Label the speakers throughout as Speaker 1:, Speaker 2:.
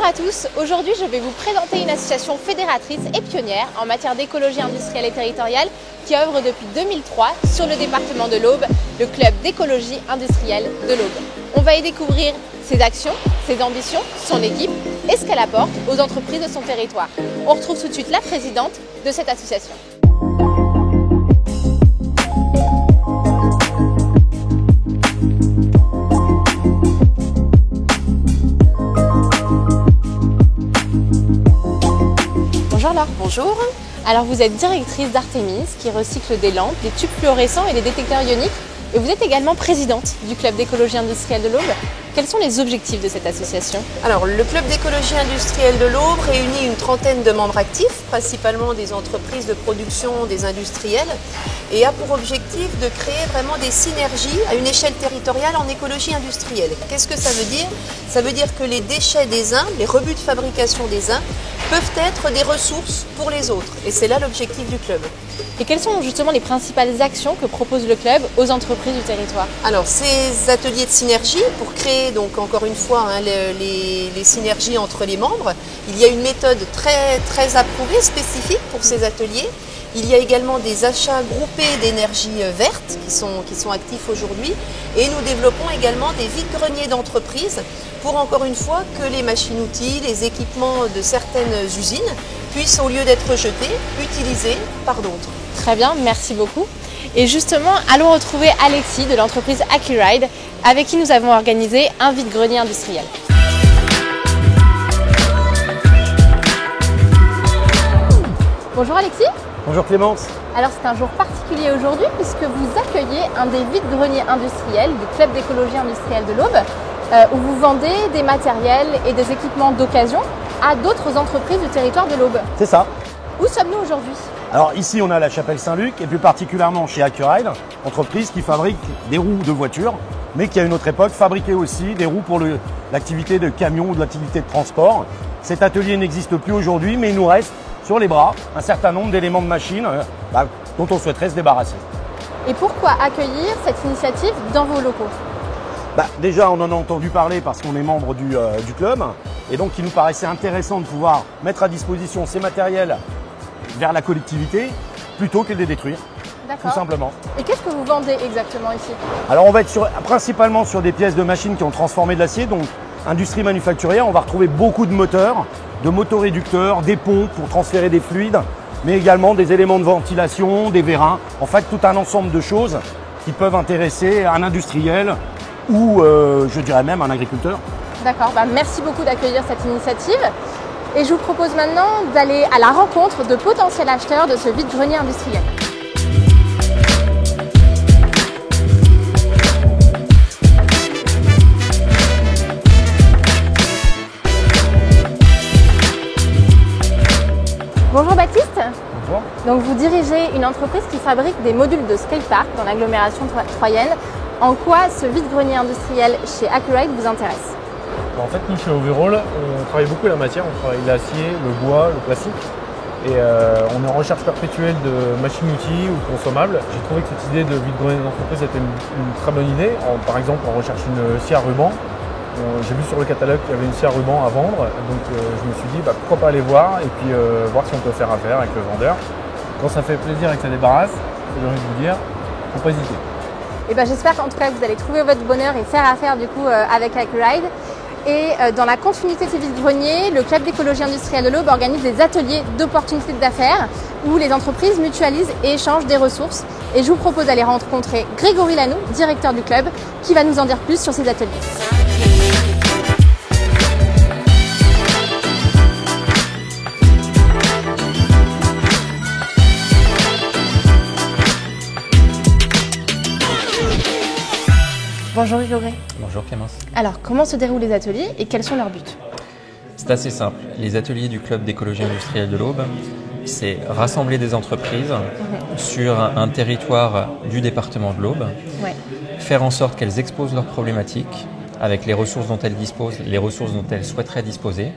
Speaker 1: Bonjour à tous, aujourd'hui je vais vous présenter une association fédératrice et pionnière en matière d'écologie industrielle et territoriale qui œuvre depuis 2003 sur le département de l'Aube, le club d'écologie industrielle de l'Aube. On va y découvrir ses actions, ses ambitions, son équipe et ce qu'elle apporte aux entreprises de son territoire. On retrouve tout de suite la présidente de cette association. Bonjour Laure.
Speaker 2: Bonjour.
Speaker 1: Alors vous êtes directrice d'Artemis qui recycle des lampes, des tubes fluorescents et des détecteurs ioniques et vous êtes également présidente du club d'écologie industrielle de l'Aube. Quels sont les objectifs de cette association?
Speaker 2: Alors le club d'écologie industrielle de l'Aube réunit une trentaine de membres actifs, principalement des entreprises de production, des industriels, et a pour objectif de créer vraiment des synergies à une échelle territoriale en écologie industrielle. Qu'est-ce que ça veut dire? Ça veut dire que les déchets des uns, les rebuts de fabrication des uns, peuvent être des ressources pour les autres. Et c'est là l'objectif du club.
Speaker 1: Et quelles sont justement les principales actions que propose le club aux entreprises du territoire?
Speaker 2: Alors ces ateliers de synergie pour créer donc encore une fois les synergies entre les membres. Il y a une méthode très approuvée, spécifique pour ces ateliers. Il y a également des achats groupés d'énergie verte qui sont actifs aujourd'hui. Et nous développons également des vides-greniers d'entreprises pour encore une fois que les machines-outils, les équipements de certaines usines puissent, au lieu d'être jetés, utilisés par d'autres.
Speaker 1: Très bien, merci beaucoup. Et justement, allons retrouver Alexis de l'entreprise Accuride avec qui nous avons organisé un vide-grenier industriel. Bonjour Alexis.
Speaker 3: Bonjour Clémence.
Speaker 1: Alors c'est un jour particulier aujourd'hui puisque vous accueillez un des vide-greniers industriels du club d'écologie industrielle de l'Aube où vous vendez des matériels et des équipements d'occasion à d'autres entreprises du territoire de l'Aube.
Speaker 3: C'est ça.
Speaker 1: Où sommes-nous aujourd'hui?
Speaker 3: Alors ici on a la Chapelle Saint-Luc et plus particulièrement chez Accuride, entreprise qui fabrique des roues de voitures, mais qui à une autre époque fabriquait aussi des roues pour l'activité de camion ou de l'activité de transport. Cet atelier n'existe plus aujourd'hui, mais il nous reste sur les bras un certain nombre d'éléments de machines dont on souhaiterait se débarrasser.
Speaker 1: Et pourquoi accueillir cette initiative dans vos locaux?
Speaker 3: Déjà on en a entendu parler parce qu'on est membre du club et donc il nous paraissait intéressant de pouvoir mettre à disposition ces matériels vers la collectivité plutôt que de les détruire, tout simplement.
Speaker 1: Et qu'est-ce que vous vendez exactement ici?
Speaker 3: Alors on va être principalement sur des pièces de machines qui ont transformé de l'acier, donc industrie manufacturière. On va retrouver beaucoup de moteurs, de motoréducteurs, des pompes pour transférer des fluides, mais également des éléments de ventilation, des vérins, en fait tout un ensemble de choses qui peuvent intéresser un industriel ou je dirais même un agriculteur.
Speaker 1: D'accord, merci beaucoup d'accueillir cette initiative. Et je vous propose maintenant d'aller à la rencontre de potentiels acheteurs de ce vide-grenier industriel. Bonjour Baptiste.
Speaker 3: Bonjour.
Speaker 1: Donc vous dirigez une entreprise qui fabrique des modules de skatepark dans l'agglomération troyenne. En quoi ce vide-grenier industriel chez Accuride vous intéresse?
Speaker 4: En fait, nous, chez Overall, on travaille beaucoup la matière, on travaille l'acier, le bois, le plastique. Et on est en recherche perpétuelle de machines-outils ou consommables. J'ai trouvé que cette idée de vide-grenier d'entreprise était une très bonne idée. Par exemple, on recherche une scie à ruban. J'ai vu sur le catalogue qu'il y avait une scie à ruban à vendre. Donc je me suis dit, pourquoi pas aller voir et puis voir si on peut faire affaire avec le vendeur. Quand ça fait plaisir et que ça débarrasse, j'ai envie de vous dire, faut pas hésiter.
Speaker 1: Et j'espère qu'en tout cas vous allez trouver votre bonheur et faire affaire du coup avec Accuride. Et dans la continuité de ces vide-greniers, le club d'écologie industrielle de l'Aube organise des ateliers d'opportunités d'affaires où les entreprises mutualisent et échangent des ressources. Et je vous propose d'aller rencontrer Grégory Lanoux, directeur du club, qui va nous en dire plus sur ces ateliers. Bonjour Grégory.
Speaker 5: Bonjour Clémence.
Speaker 1: Alors, comment se déroulent les ateliers et quels sont leurs buts?
Speaker 5: C'est assez simple. Les ateliers du club d'écologie industrielle de l'Aube, c'est rassembler des entreprises sur un territoire du département de l'Aube, faire en sorte qu'elles exposent leurs problématiques avec les ressources dont elles disposent, les ressources dont elles souhaiteraient disposer.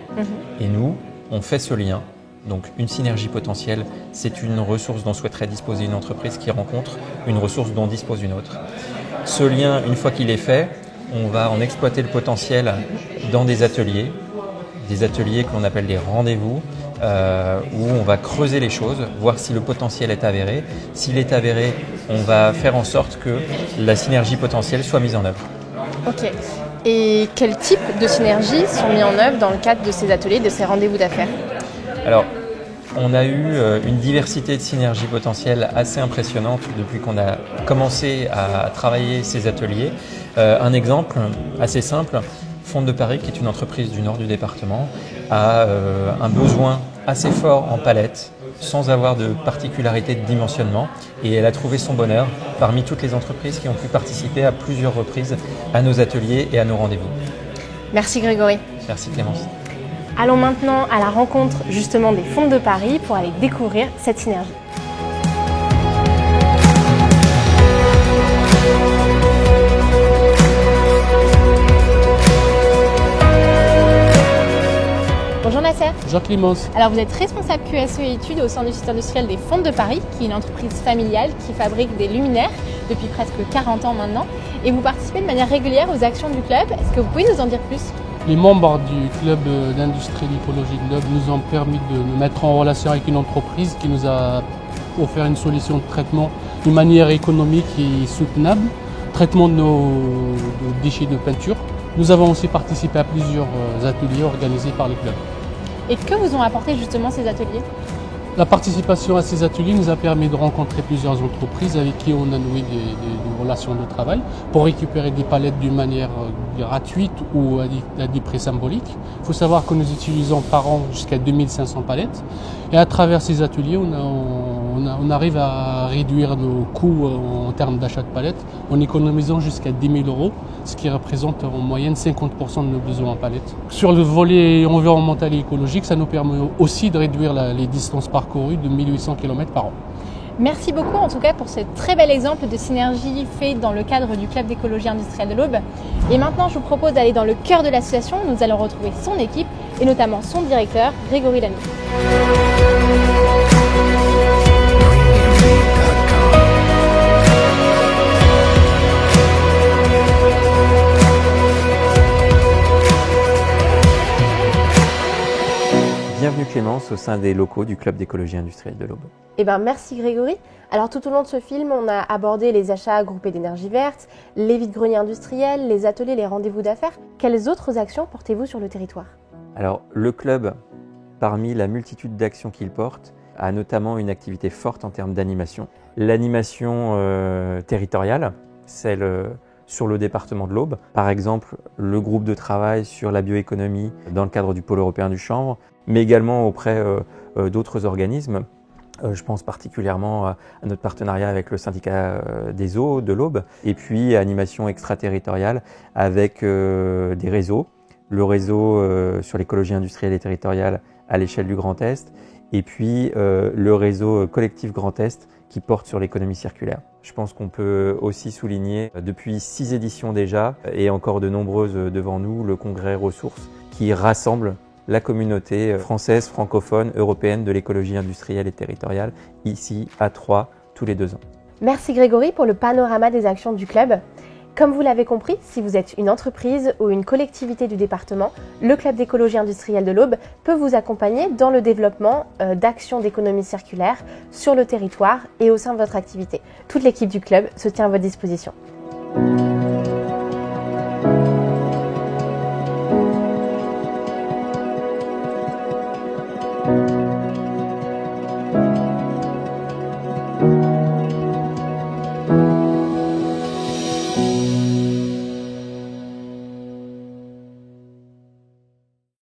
Speaker 5: Et nous, on fait ce lien. Donc une synergie potentielle, c'est une ressource dont souhaiterait disposer une entreprise qui rencontre une ressource dont dispose une autre. Ce lien, une fois qu'il est fait, on va en exploiter le potentiel dans des ateliers des ateliers que l'on appelle des rendez-vous, où on va creuser les choses, voir si le potentiel est avéré. S'il est avéré, on va faire en sorte que la synergie potentielle soit mise en œuvre.
Speaker 1: Ok. Et quel type de synergies sont mis en œuvre dans le cadre de ces ateliers, de ces rendez-vous d'affaires?
Speaker 5: Alors, on a eu une diversité de synergies potentielles assez impressionnante depuis qu'on a commencé à travailler ces ateliers. Un exemple assez simple, Fonte de Paris, qui est une entreprise du nord du département, a un besoin assez fort en palettes, sans avoir de particularité de dimensionnement, et elle a trouvé son bonheur parmi toutes les entreprises qui ont pu participer à plusieurs reprises à nos ateliers et à nos rendez-vous.
Speaker 1: Merci Grégory.
Speaker 5: Merci Clémence.
Speaker 1: Allons maintenant à la rencontre justement des Fontes de Paris pour aller découvrir cette synergie. Bonjour Nasser.
Speaker 6: Bonjour Clémence.
Speaker 1: Alors vous êtes responsable QSE et études au sein du site industriel des Fontes de Paris, qui est une entreprise familiale qui fabrique des luminaires depuis presque 40 ans maintenant. Et vous participez de manière régulière aux actions du club. Est-ce que vous pouvez nous en dire plus ?
Speaker 6: Les membres du club d'industrie d'écologie de l'Aube nous ont permis de nous mettre en relation avec une entreprise qui nous a offert une solution de traitement d'une manière économique et soutenable, traitement de nos déchets de peinture. Nous avons aussi participé à plusieurs ateliers organisés par le club.
Speaker 1: Et que vous ont apporté justement ces ateliers ?
Speaker 6: La participation à ces ateliers nous a permis de rencontrer plusieurs entreprises avec qui on a noué des relations de travail pour récupérer des palettes d'une manière gratuite ou à des prix symboliques. Il faut savoir que nous utilisons par an jusqu'à 2500 palettes et à travers ces ateliers, on arrive à réduire nos coûts en termes d'achat de palettes en économisant jusqu'à 10 000 €, ce qui représente en moyenne 50% de nos besoins en palettes. Sur le volet environnemental et écologique, ça nous permet aussi de réduire les distances parcourues de 1800 km par an.
Speaker 1: Merci beaucoup en tout cas pour ce très bel exemple de synergie fait dans le cadre du club d'écologie industrielle de l'Aube. Et maintenant je vous propose d'aller dans le cœur de l'association. Nous allons retrouver son équipe et notamment son directeur Grégory Lamy.
Speaker 5: Bienvenue Clémence au sein des locaux du club d'écologie industrielle de l'Aube.
Speaker 1: Merci Grégory. Alors tout au long de ce film, on a abordé les achats groupés d'énergie verte, les vides-greniers industriels, les ateliers, les rendez-vous d'affaires. Quelles autres actions portez-vous sur le territoire ?
Speaker 5: Alors le club, parmi la multitude d'actions qu'il porte, a notamment une activité forte en termes d'animation. L'animation territoriale, celle sur le département de l'Aube. Par exemple, le groupe de travail sur la bioéconomie dans le cadre du pôle européen du chanvre, mais également auprès d'autres organismes. Je pense particulièrement à notre partenariat avec le syndicat des eaux de l'Aube, et puis animation extraterritoriale avec des réseaux, le réseau sur l'écologie industrielle et territoriale à l'échelle du Grand Est, et puis le réseau collectif Grand Est qui porte sur l'économie circulaire. Je pense qu'on peut aussi souligner depuis 6 éditions déjà, et encore de nombreuses devant nous, le congrès Ressources qui rassemble la communauté française, francophone, européenne de l'écologie industrielle et territoriale, ici à Troyes, tous les 2 ans.
Speaker 1: Merci Grégory pour le panorama des actions du club. Comme vous l'avez compris, si vous êtes une entreprise ou une collectivité du département, le club d'écologie industrielle de l'Aube peut vous accompagner dans le développement d'actions d'économie circulaire sur le territoire et au sein de votre activité. Toute l'équipe du club se tient à votre disposition.